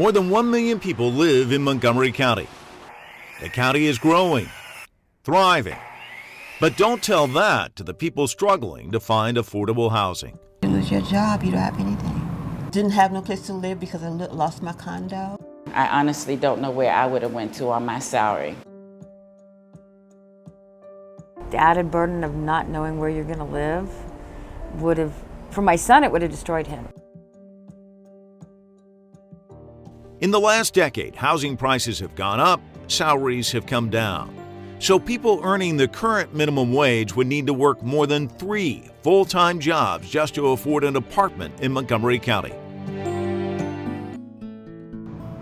More than 1 million people live in Montgomery County. The county is growing, thriving. But don't tell that to the people struggling to find affordable housing. You lose your job, you don't have anything. Didn't have no place to live because I lost my condo. I honestly don't know where I would have went to on my salary. The added burden of not knowing where you're going to live would have, for my son, it would have destroyed him. In the last decade, housing prices have gone up, salaries have come down. So people earning the current minimum wage would need to work more than 3 full-time jobs just to afford an apartment in Montgomery County.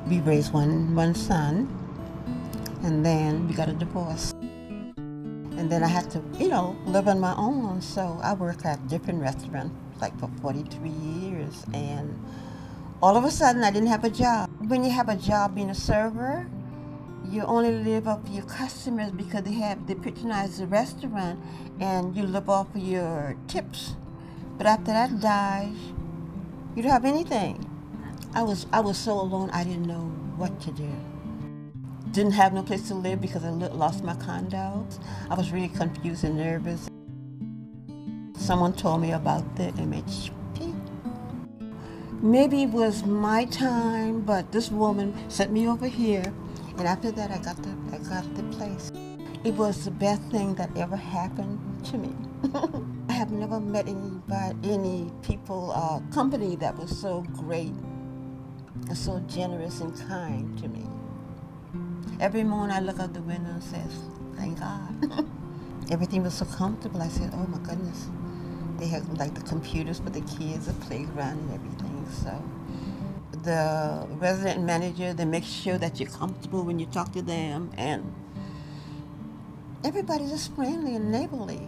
We raised one son, and then we got a divorce. And then I had to, live on my own. So I worked at different restaurants, like for 43 years. And all of a sudden, I didn't have a job. When you have a job being a server, you only live off your customers because they patronize the restaurant, and you live off of your tips. But after that dies, you don't have anything. I was so alone, I didn't know what to do. Didn't have no place to live because I lost my condo. I was really confused and nervous. Someone told me about the MHP. Maybe it was my time, but this woman sent me over here, and after that I got the place. It was the best thing that ever happened to me. I have never met any people, company that was so great and so generous and kind to me. Every morning I look out the window and say, thank God. Everything was so comfortable. I said, oh my goodness. They had like the computers for the kids, the playground and everything. So the resident manager, they make sure that you're comfortable when you talk to them, and everybody's just friendly and neighborly,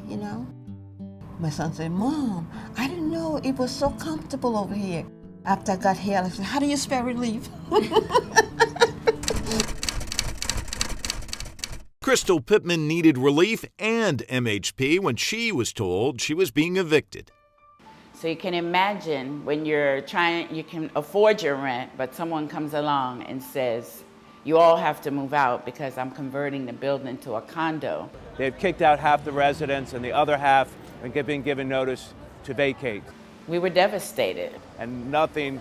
My son said, Mom, I didn't know it was so comfortable over here. After I got here, I said, how do you spell relief? Crystal Pittman needed relief and MHP when she was told she was being evicted. So you can imagine when you can afford your rent, but someone comes along and says, you all have to move out because I'm converting the building to a condo. They've kicked out half the residents, and the other half are being given notice to vacate. We were devastated. And nothing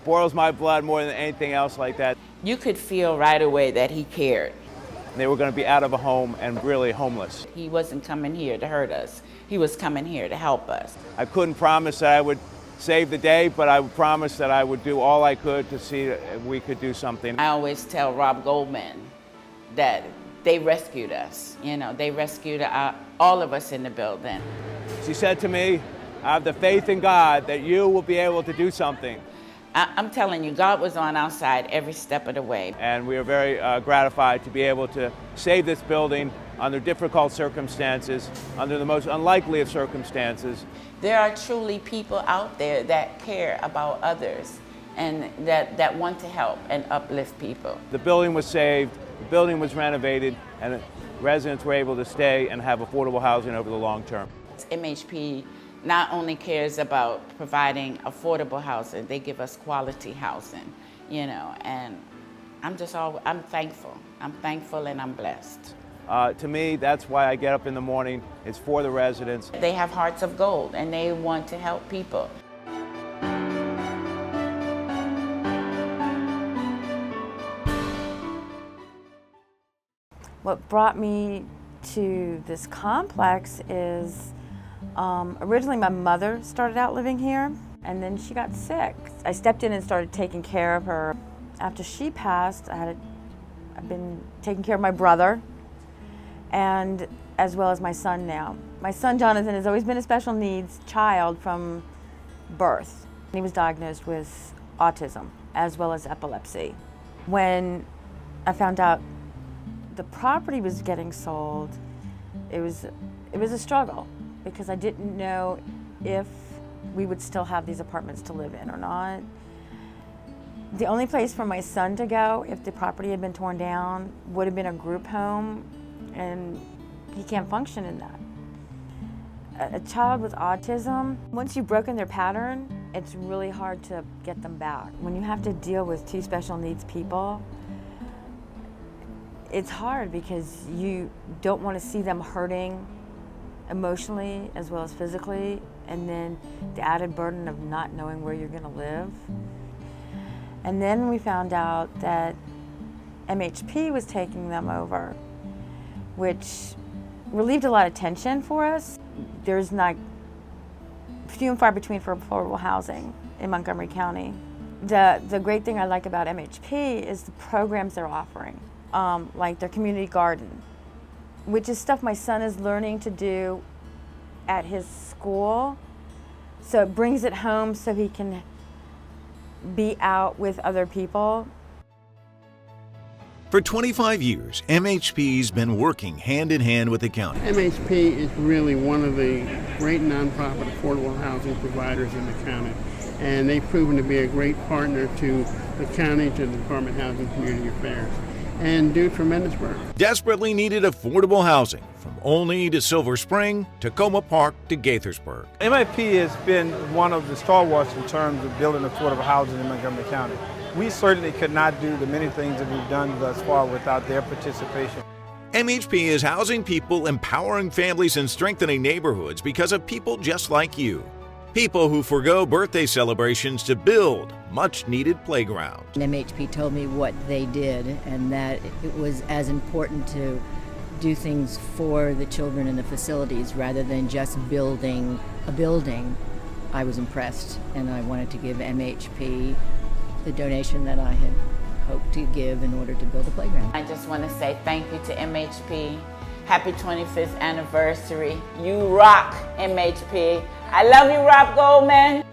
boils my blood more than anything else like that. You could feel right away that he cared. They were going to be out of a home and really homeless. He wasn't coming here to hurt us. He was coming here to help us. I couldn't promise that I would save the day, but I would promise that I would do all I could to see if we could do something. I always tell Rob Goldman that they rescued us. They rescued all of us in the building. She said to me, I have the faith in God that you will be able to do something. I'm telling you, God was on our side every step of the way. And we are very gratified to be able to save this building under difficult circumstances, under the most unlikely of circumstances. There are truly people out there that care about others and that want to help and uplift people. The building was saved, the building was renovated, and residents were able to stay and have affordable housing over the long term. MHP not only cares about providing affordable housing, they give us quality housing, and I'm thankful. I'm thankful and I'm blessed. To me, that's why I get up in the morning. It's for the residents. They have hearts of gold and they want to help people. What brought me to this complex is originally my mother started out living here, and then she got sick. I stepped in and started taking care of her. After she passed, I've been taking care of my brother, and as well as my son now. My son Jonathan has always been a special needs child from birth. He was diagnosed with autism as well as epilepsy. When I found out the property was getting sold, it was a struggle, because I didn't know if we would still have these apartments to live in or not. The only place for my son to go if the property had been torn down would have been a group home, and he can't function in that. A child with autism, once you've broken their pattern, it's really hard to get them back. When you have to deal with two special needs people, it's hard because you don't want to see them hurting emotionally as well as physically, and then the added burden of not knowing where you're going to live. And then we found out that MHP was taking them over, which relieved a lot of tension for us. There's not few and far between for affordable housing in Montgomery County. The great thing I like about MHP is the programs they're offering, like their community garden, which is stuff my son is learning to do at his school. So it brings it home so he can be out with other people. For 25 years, MHP's been working hand in hand with the county. MHP is really one of the great nonprofit affordable housing providers in the county, and they've proven to be a great partner to the county, to the Department of Housing and Community Affairs, and do tremendous work. Desperately needed affordable housing from Olney to Silver Spring, Tacoma Park to Gaithersburg. MHP has been one of the stalwarts in terms of building affordable housing in Montgomery County. We certainly could not do the many things that we've done thus far without their participation. MHP is housing people, empowering families, and strengthening neighborhoods because of people just like you. People who forgo birthday celebrations to build much-needed playgrounds. MHP told me what they did, and that it was as important to do things for the children in the facilities rather than just building a building. I was impressed, and I wanted to give MHP the donation that I had hoped to give in order to build a playground. I just want to say thank you to MHP. Happy 25th anniversary. You rock, MHP. I love you, Rob Goldman.